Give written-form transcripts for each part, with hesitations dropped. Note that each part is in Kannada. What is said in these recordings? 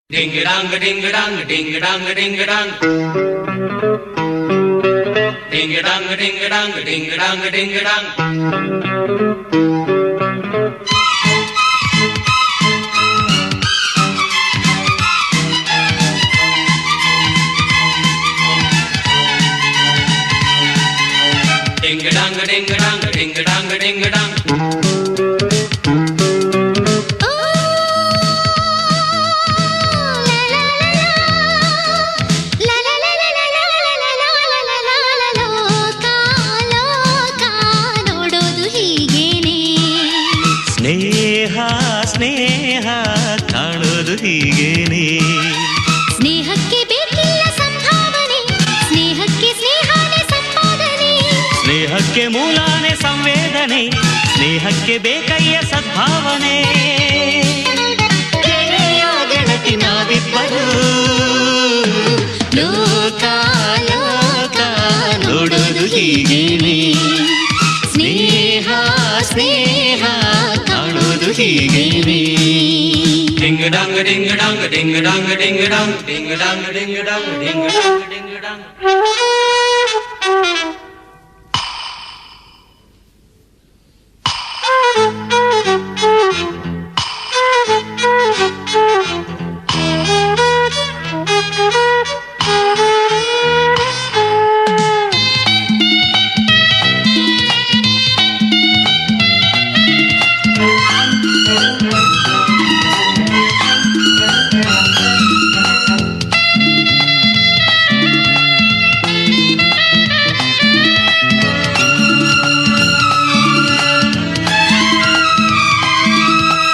Ding a dong a ding a dong a ding a dong a ding a dong. Ding a dong a ding a dong a ding a dong a ding a dong. Ding a dong a ding a dong a ding a dong a ding a dong. ಸ್ನೇಹ ಕಾಣೋದು ಹೀಗೇನೆ ಸ್ನೇಹಕ್ಕೆ ಬೇಕಿಲ್ಲ ಸಂಭಾವನೆ ಸ್ನೇಹಕ್ಕೆ ಸ್ನೇಹನೇ ಸಂಪಾದನೆ ಸ್ನೇಹಕ್ಕೆ ಮೂಲಾನೆ ಸಂವೇದನೆ ಸ್ನೇಹಕ್ಕೆ ಬೇಕಯ್ಯ ಸದ್ಭಾವನೆ ಗೆಳೆಯ ಗೆಳತಿ ನಾವಿಬ್ಬರು ಲೋಕ ಲೋಕ ನೋಡೋದು ಹೀಗೇನೆ ಸ್ನೇಹ ಸ್ನೇಹ ಕಾಣೋದು ಹೀಗೇನೆ Ding a dong a ding a dong a ding a dong a ding a dong. Ding a dong a ding a dong a ding a dong a ding a dong.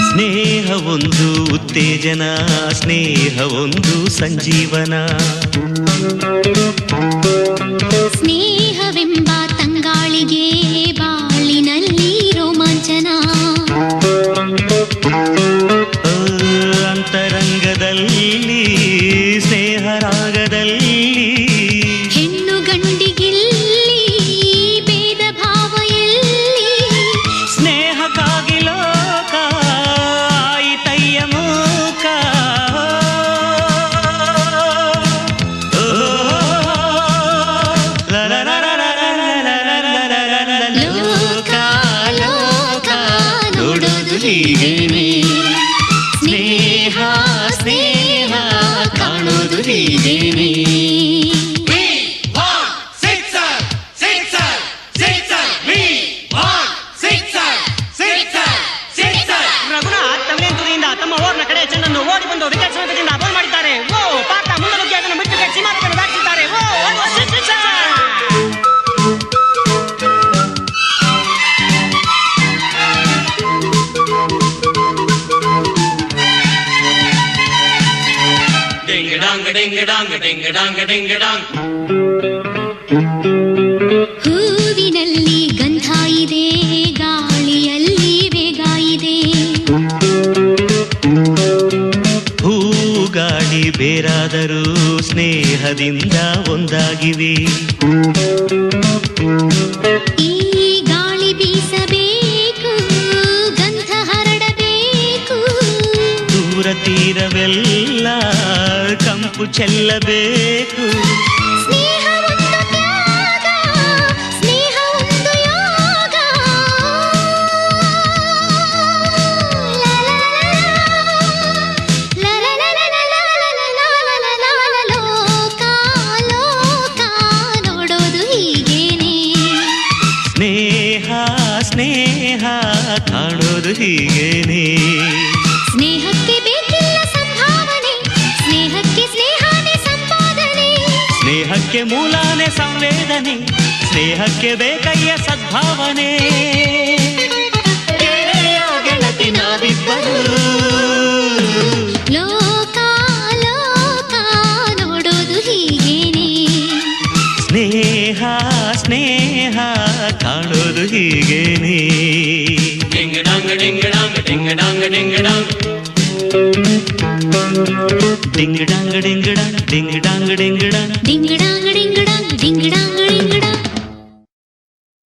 ಸ್ನೇಹ ಒಂದು ಉತ್ತೇಜನ ಸ್ನೇಹ ಒಂದು ಸಂಜೀವನ ಸ್ನೇಹವೆಂಬ ತಂಗಾಳಿಗೆ ಬಾಳಿನಲ್ಲಿ ರೋಮಾಂಚನ ಅಂತರಂಗದಲ್ಲಿ ಸ್ನೇಹರಾಗದಲ್ಲಿ ಹೆಣ್ಣು ಗಂಡಿಗಿಲ್ಲಿ ಭೇದ ಭಾವ ಎಲ್ಲಿ ಸ್ನೇಹಕ್ಕಾಗಿ ಲೋಕ ಆಯಿತಯ್ಯ ಮೂಕ ಲೋಕ ಲೋಕ ನೋಡೋದು ಹೀಗೇನೆ ಸ್ನೇಹ ಸ್ನೇಹ ಕಾಣೋದು ಹೀಗೇನೆ ರಘುನಾಥ್ ತಮಿಳಿಂದ ತಮ್ಮ ಓರ್ನ ಕಡೆ ಚೆಂಡನ್ನು ಓಡಿ ಬಂದು ವಿಕೆಟ್ ಸಮೇತದಿಂದ ಬಾಲ್ ಮಾಡಿದ್ದಾರೆ. ಓ ಪಾತ ಮುಂದೆ ನುಗ್ಗಿ ಅದನ್ನು ಮಿಡ್ ವಿಕೆಟ್ ಸೀಮಾರೆಯನ್ನು ದಾಟಿಸಿದ್ದಾರೆ. ಓ sixer. Ding a dong a ding a dong a ding a dong a ding a dong. ಹೂವಿನಲ್ಲಿ ಗಂಧ ಇದೆ ಗಾಳಿಯಲ್ಲಿ ವೇಗ ಇದೆ ಹೂಗಾಡಿ ಬೇರಾದರೂ ಸ್ನೇಹದಿಂದ ಒಂದಾಗಿವೆ ಈ ಗಾಳಿ ಬೀಸಬೇಕು ಗಂಧ ಹರಡಬೇಕು ದೂರ ತೀರವೆಲ್ಲ ಕಂಪು ಚೆಲ್ಲಬೇಕು ಸ್ನೇಹ ಒಂದು ತ್ಯಾಗ ಸ್ನೇಹ ಒಂದು ಯೋಗ ಲೋಕ ಲೋಕ ನೋಡೋದು ಹೀಗೇನೆ ಸ್ನೇಹ ಸ್ನೇಹ ಕಾಣೋದು ಹೀಗೇನೆ ಸ್ನೇಹಕ್ಕೆ ಬೇಕಿಲ್ಲ ಸಂಭಾವನೆ ಸ್ನೇಹಕ್ಕೆ ಸ್ನೇಹನೇ ಸಂಪಾದನೆ ಸ್ನೇಹಕ್ಕೆ ಮೂಲಾನೆ ಸಂವೇದನೆ ಸ್ನೇಹಕ್ಕೆ ಬೇಕಯ್ಯ ಸದ್ಭಾವನೆ ಗೆಳೆಯ ಗೆಳತಿ ನಾವಿಬ್ಬರು ಲೋಕ ಲೋಕ ನೋಡೋದು ಹೀಗೇನೆ ಸ್ನೇಹ ಸ್ನೇಹ ಕಾಣೋದು ಹೀಗೇನೆ Ding a dong a ding a dong a ding a dong a ding a dong. Ding Dang ding Dang ding Dang ding Dang ding Dang ding Dang ding Dang